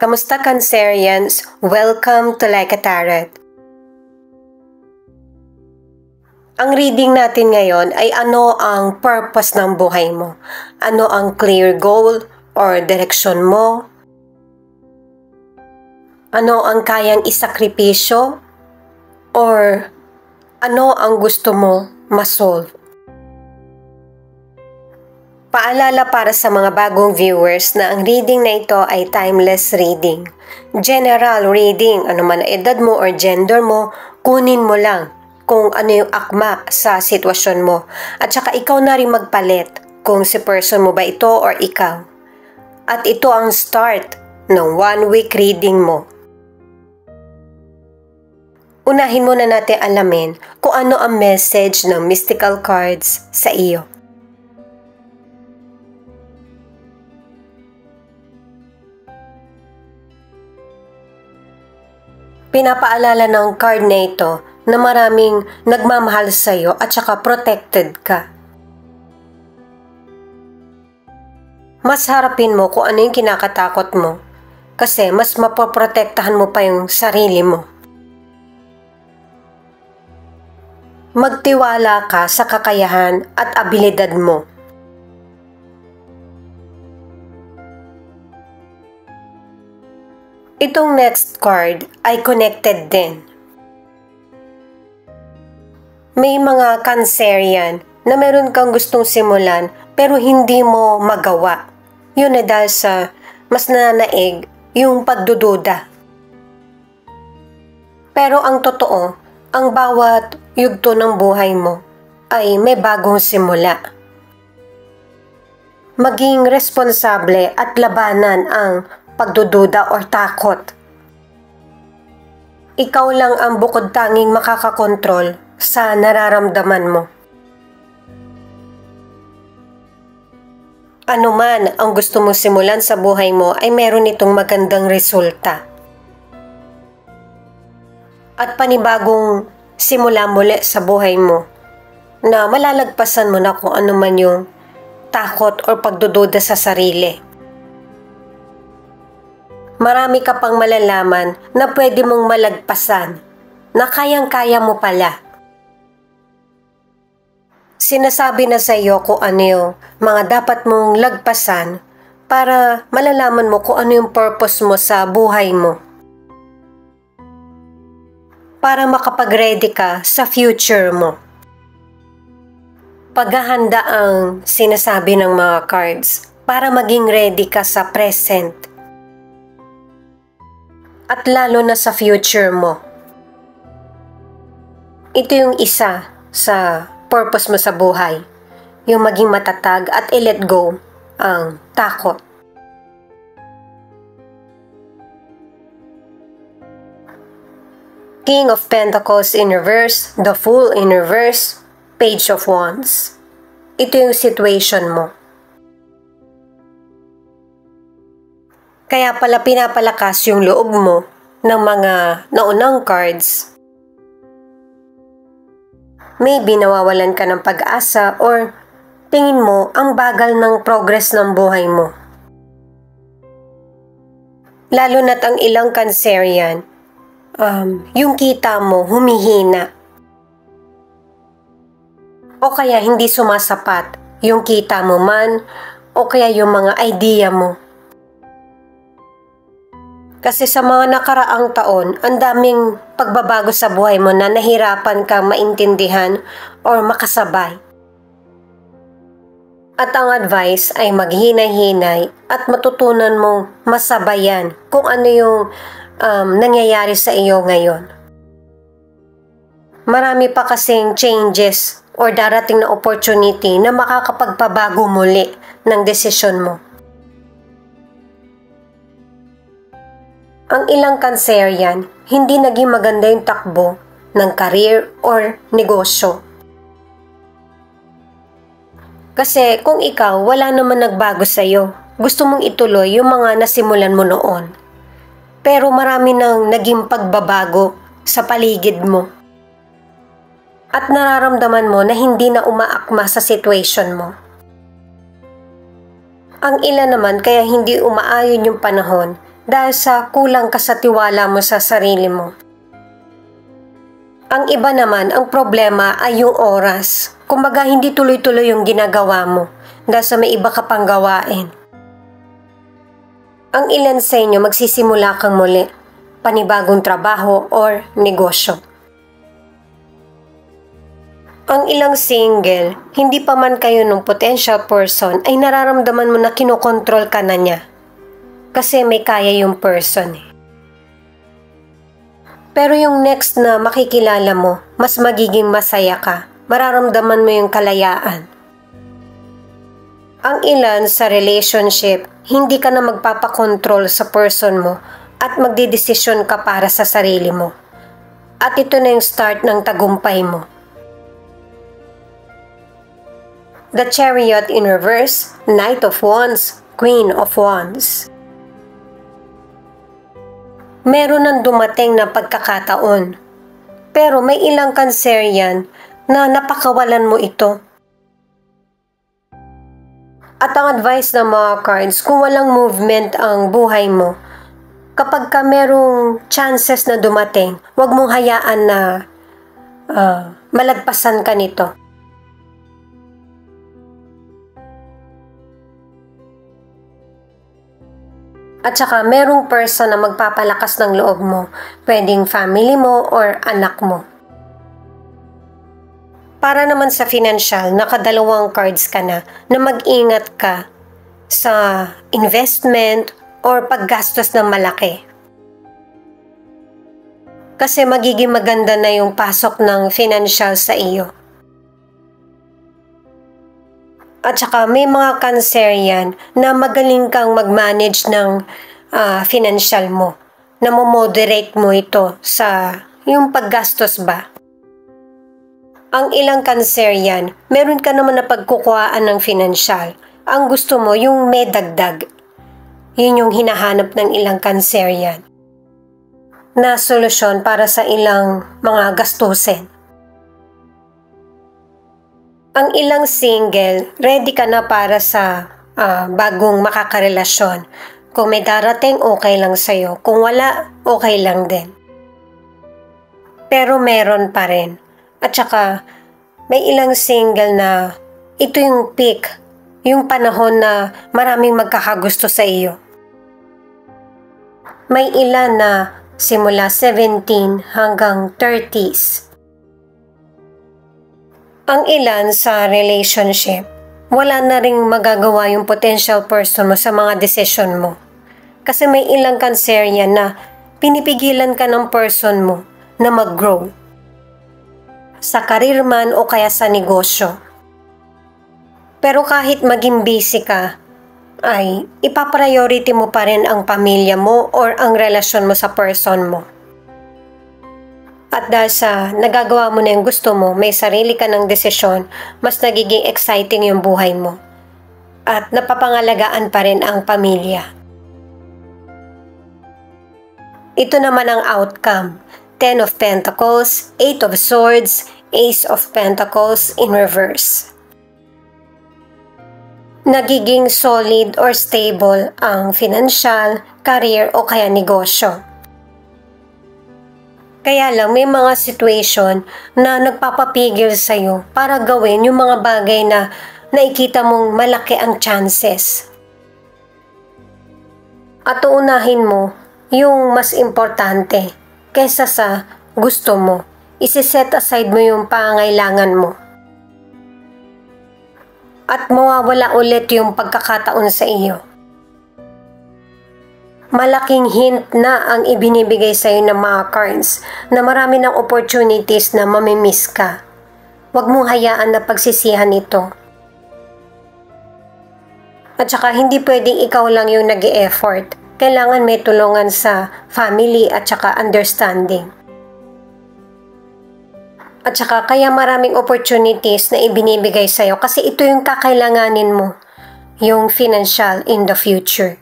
Kamusta Cancerians? Welcome to Like a Tarot. Ang reading natin ngayon ay ano ang purpose ng buhay mo? Ano ang clear goal or direksyon mo? Ano ang kayang isakripisyo? Or ano ang gusto mo ma-solve? Paalala para sa mga bagong viewers na ang reading na ito ay timeless reading. General reading, ano man ang edad mo or gender mo, kunin mo lang kung ano yung akma sa sitwasyon mo. At saka ikaw na rin magpalit kung si person mo ba ito or ikaw. At ito ang start ng 1 week reading mo. Unahin muna natin alamin kung ano ang message ng mystical cards sa iyo. Pinapaalala ng card na ito na maraming nagmamahal sa iyo at saka protected ka. Mas harapin mo kung ano yung kinakatakot mo kasi mas mapoprotektahan mo pa yung sarili mo. Magtiwala ka sa kakayahan at abilidad mo. Itong next card ay connected din. May mga Cancerian na meron kang gustong simulan pero hindi mo magawa. Yun ay dahil sa mas nananaig yung pagdududa. Pero ang totoo, ang bawat yugto ng buhay mo ay may bagong simula. Maging responsable at labanan ang pagdududa or takot. Ikaw lang ang bukod tanging makakakontrol sa nararamdaman mo. Ano man ang gusto mong simulan sa buhay mo ay meron itong magandang resulta. At panibagong simula muli sa buhay mo na malalagpasan mo na kung ano man yung takot o pagdududa sa sarili. Marami ka pang malalaman na pwede mong malagpasan, na kayang-kaya mo pala. Sinasabi na sa iyo kung ano yung mga dapat mong lagpasan para malalaman mo kung ano yung purpose mo sa buhay mo. Para makapag-ready ka sa future mo. Paghahanda ang sinasabi ng mga cards para maging ready ka sa present. At lalo na sa future mo. Ito yung isa sa purpose mo sa buhay. Yung maging matatag at i-let go ang takot. King of Pentacles in reverse, the Fool in reverse, Page of Wands. Ito yung situation mo. Kaya pala pinapalakas yung loob mo ng mga naunang cards. Maybe nawawalan ka ng pag-asa or tingin mo ang bagal ng progress ng buhay mo. Lalo na't ang ilang Cancerian, yung kita mo humihina. O kaya hindi sumasapat yung kita mo man o kaya yung mga idea mo. Kasi sa mga nakaraang taon, ang daming pagbabago sa buhay mo na nahirapan kang maintindihan or makasabay. At ang advice ay maghinay-hinay at matutunan mong masabayan kung ano yung nangyayari sa iyo ngayon. Marami pa kasing changes or darating na opportunity na makakapagpabago muli ng desisyon mo. Ang ilang Cancerian, hindi naging maganda yung takbo ng career or negosyo. Kasi kung ikaw, wala naman nagbago sa'yo. Gusto mong ituloy yung mga nasimulan mo noon. Pero marami nang naging pagbabago sa paligid mo. At nararamdaman mo na hindi na umaakma sa situation mo. Ang ilan naman kaya hindi umaayon yung panahon dahil sa kulang ka sa tiwala mo sa sarili mo. Ang iba naman, ang problema ay yung oras. Kumbaga, hindi tuloy-tuloy yung ginagawa mo dahil sa may iba ka pang gawain. Ang ilan sa inyo magsisimula kang muli, panibagong trabaho or negosyo. Ang ilang single, hindi pa man kayo ng potential person ay nararamdaman mo na kinokontrol ka na niya. Kasi may kaya yung person eh. Pero yung next na makikilala mo, mas magiging masaya ka. Mararamdaman mo yung kalayaan. Ang ilan sa relationship, hindi ka na magpapakontrol sa person mo at magdidesisyon ka para sa sarili mo. At ito na yung start ng tagumpay mo. The Chariot in reverse, Knight of Wands, Queen of Wands. Meron nang dumating na pagkakataon. Pero may ilang Cancerian na napakawalan mo ito. At ang advice ng mga cards, kung walang movement ang buhay mo, kapag ka merong chances na dumating, huwag mong hayaan na malagpasan ka nito. At saka merong person na magpapalakas ng loob mo, pwedeng family mo or anak mo. Para naman sa financial, nakadalawang cards ka na mag-ingat ka sa investment or paggastos ng malaki. Kasi magiging maganda na yung pasok ng financial sa iyo. At saka may mga Cancerian na magaling kang mag-manage ng financial mo. Na mo-moderate mo ito sa yung paggastos ba. Ang ilang Cancerian, meron ka naman na pagkukuhaan ng financial. Ang gusto mo, yung may dagdag. Yun yung hinahanap ng ilang Cancerian na solusyon para sa ilang mga gastusin. Ang ilang single, ready ka na para sa bagong makakarelasyon. Kung may darating, okay lang sa'yo. Kung wala, okay lang din. Pero meron pa rin. At saka, may ilang single na ito yung peak, yung panahon na maraming magkakagusto sa iyo. May ilan na simula 17 hanggang 30s. Ang ilan sa relationship, wala na ring magagawa yung potential person mo sa mga desisyon mo. Kasi may ilang Cancerian na pinipigilan ka ng person mo na mag-grow. Sa career man o kaya sa negosyo. Pero kahit maging busy ka, ay ipapriority mo pa rin ang pamilya mo or ang relasyon mo sa person mo. At dahil sa nagagawa mo na yung gusto mo, may sarili ka ng desisyon, mas nagiging exciting yung buhay mo. At napapangalagaan pa rin ang pamilya. Ito naman ang outcome. 10 of Pentacles, 8 of Swords, Ace of Pentacles in reverse. Nagiging solid or stable ang financial, career o kaya negosyo. Kaya lang may mga situation na nagpapapigil sa'yo para gawin yung mga bagay na nakikita mong malaki ang chances. At uunahin mo yung mas importante kaysa sa gusto mo. Isi-set aside mo yung pangailangan mo. At mawawala ulit yung pagkakataon sa iyo. Malaking hint na ang ibinibigay sa iyo ng mga cards na marami ng opportunities na mamimiss ka. Huwag mong hayaan na pagsisihan ito. At saka hindi pwedeng ikaw lang yung nag-e-effort. Kailangan may tulungan sa family at saka understanding. At saka kaya maraming opportunities na ibinibigay sa iyo kasi ito yung kakailanganin mo, yung financial in the future.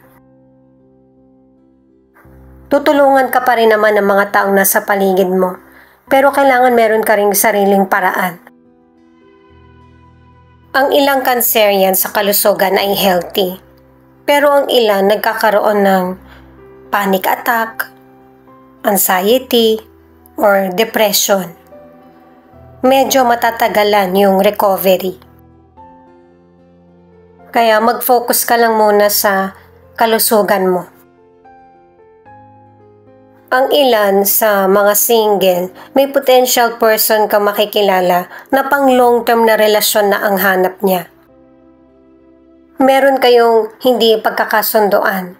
Tutulungan ka pa rin naman ng mga taong nasa paligid mo, pero kailangan meron ka ring sariling paraan. Ang ilang Cancerian sa kalusugan ay healthy, pero ang ilan nagkakaroon ng panic attack, anxiety, or depression. Medyo matatagalan yung recovery. Kaya mag-focus ka lang muna sa kalusugan mo. Ang ilan sa mga single, may potential person ka makikilala na pang long-term na relasyon na ang hanap niya. Meron kayong hindi pagkakasundoan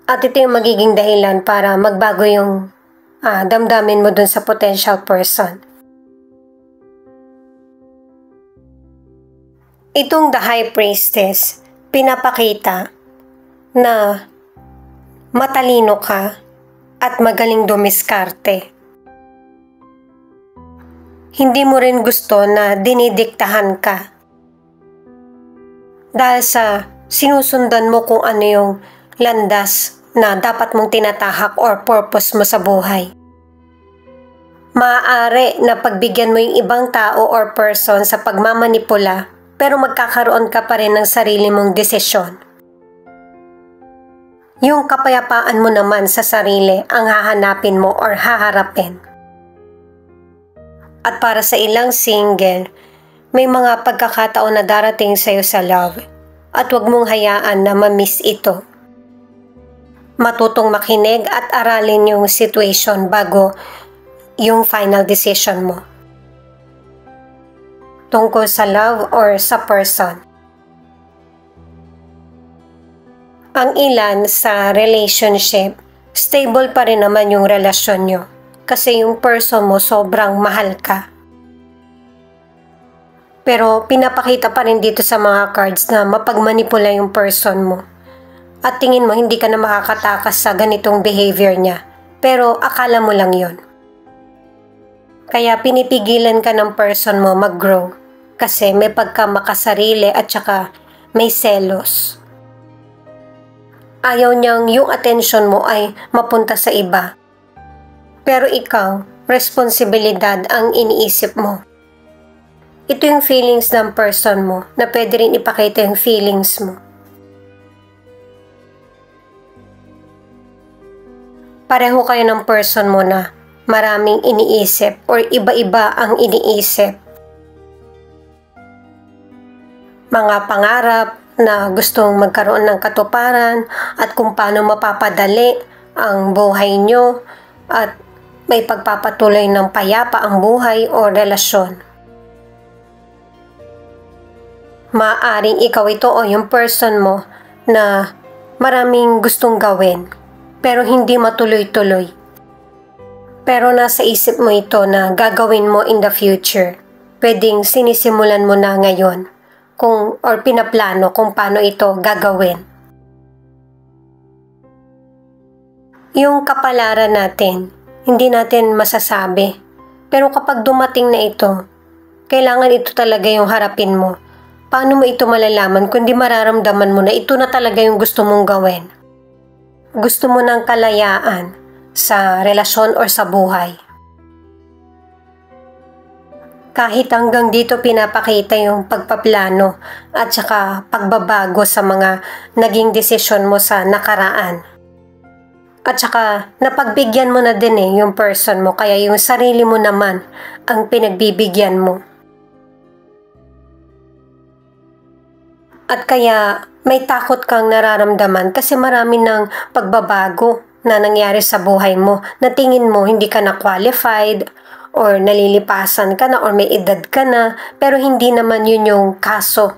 at ito yung magiging dahilan para magbago yung damdamin mo dun sa potential person. Itong The High Priestess, pinapakita na matalino ka at magaling dumiskarte. Hindi mo rin gusto na dinidiktahan ka. Dahil sa sinusundan mo kung ano yung landas na dapat mong tinatahak or purpose mo sa buhay. Maaari na pagbigyan mo yung ibang tao or person sa pagmamanipula pero magkakaroon ka pa rin ng sarili mong desisyon. Yung kapayapaan mo naman sa sarili ang hahanapin mo or haharapin. At para sa ilang single, may mga pagkakataon na darating sa'yo sa love at huwag mong hayaan na ma-miss ito. Matutong makinig at aralin yung situation bago yung final decision mo. Tungkol sa love or sa person. Ang ilan sa relationship, stable pa rin naman yung relasyon nyo kasi yung person mo sobrang mahal ka. Pero pinapakita pa rin dito sa mga cards na mapagmanipula yung person mo. At tingin mo hindi ka na makakatakas sa ganitong behavior niya. Pero akala mo lang yon. Kaya pinipigilan ka ng person mo mag-grow kasi may pagkamakasarili at saka may selos. Ayaw niyang yung attention mo ay mapunta sa iba. Pero ikaw, responsibilidad ang iniisip mo. Ito yung feelings ng person mo na pwede rin ipakita yung feelings mo. Pareho kayo ng person mo na maraming iniisip or iba-iba ang iniisip. Mga pangarap na gustong magkaroon ng katuparan at kung paano mapapadali ang buhay nyo at may pagpapatuloy ng payapa ang buhay o relasyon. Maaaring ikaw ito o yung person mo na maraming gustong gawin pero hindi matuloy-tuloy. Pero nasa isip mo ito na gagawin mo in the future. Pwedeng sinisimulan mo na ngayon or pinaplano kung paano ito gagawin. Yung kapalaran natin, hindi natin masasabi. Pero kapag dumating na ito, kailangan ito talaga yung harapin mo. Paano mo ito malalaman kundi mararamdaman mo na ito na talaga yung gusto mong gawin? Gusto mo ng kalayaan sa relasyon or sa buhay. Kahit hanggang dito pinapakita yung pagpaplano at saka pagbabago sa mga naging desisyon mo sa nakaraan. At saka napagbigyan mo na din yung person mo kaya yung sarili mo naman ang pinagbibigyan mo. At kaya may takot kang nararamdaman kasi marami ng pagbabago na nangyari sa buhay mo na tingin mo hindi ka na qualified or nalilipasan ka na or may edad ka na pero hindi naman yun yung kaso.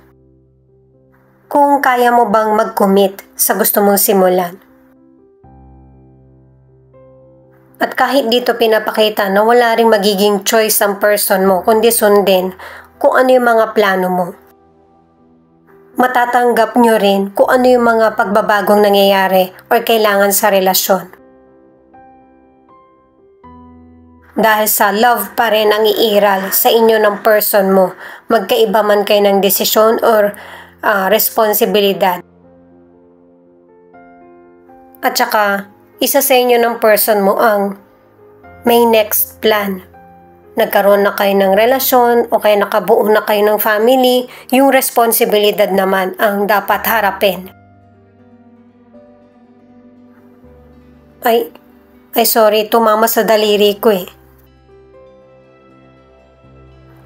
Kung kaya mo bang mag-commit sa gusto mong simulan. At kahit dito pinapakita na wala ring magiging choice ang person mo kundi sundin kung ano yung mga plano mo. Matatanggap nyo rin kung ano yung mga pagbabagong nangyayari or kailangan sa relasyon. Dahil sa love pa rin ang iiral sa inyo ng person mo, magkaiba man kayo ng desisyon or responsibilidad. At saka, isa sa inyo ng person mo ang may next plan. Nagkaroon na kayo ng relasyon o kaya nakabuo na kayo ng family, yung responsibilidad naman ang dapat harapin. Ay, sorry, tumama sa daliri ko eh.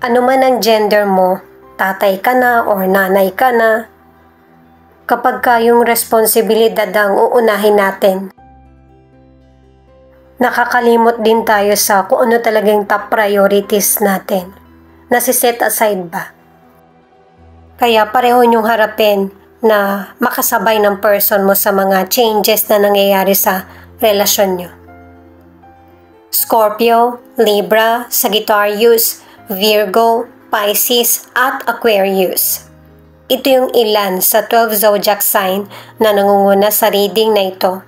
Ano man ang gender mo, tatay ka na or nanay ka na, kapag yung responsibilidad ang uunahin natin, nakakalimot din tayo sa kung ano talagang top priorities natin. Nasiset aside ba? Kaya pareho niyong harapin na makasabay ng person mo sa mga changes na nangyayari sa relasyon niyo. Scorpio, Libra, Sagittarius, Virgo, Pisces, at Aquarius. Ito yung ilan sa 12 zodiac sign na nangunguna sa reading na ito.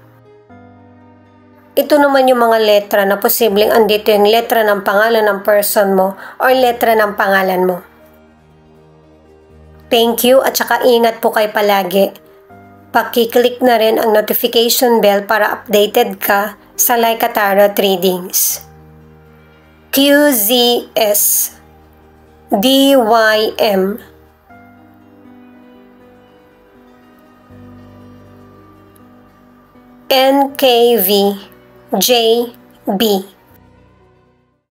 Ito naman yung mga letra na posibleng andito yung letra ng pangalan ng person mo or letra ng pangalan mo. Thank you at saka ingat po kayo palagi. Paki-click na rin ang notification bell para updated ka sa Laika Tarot Readings. QZS DYM NKV JB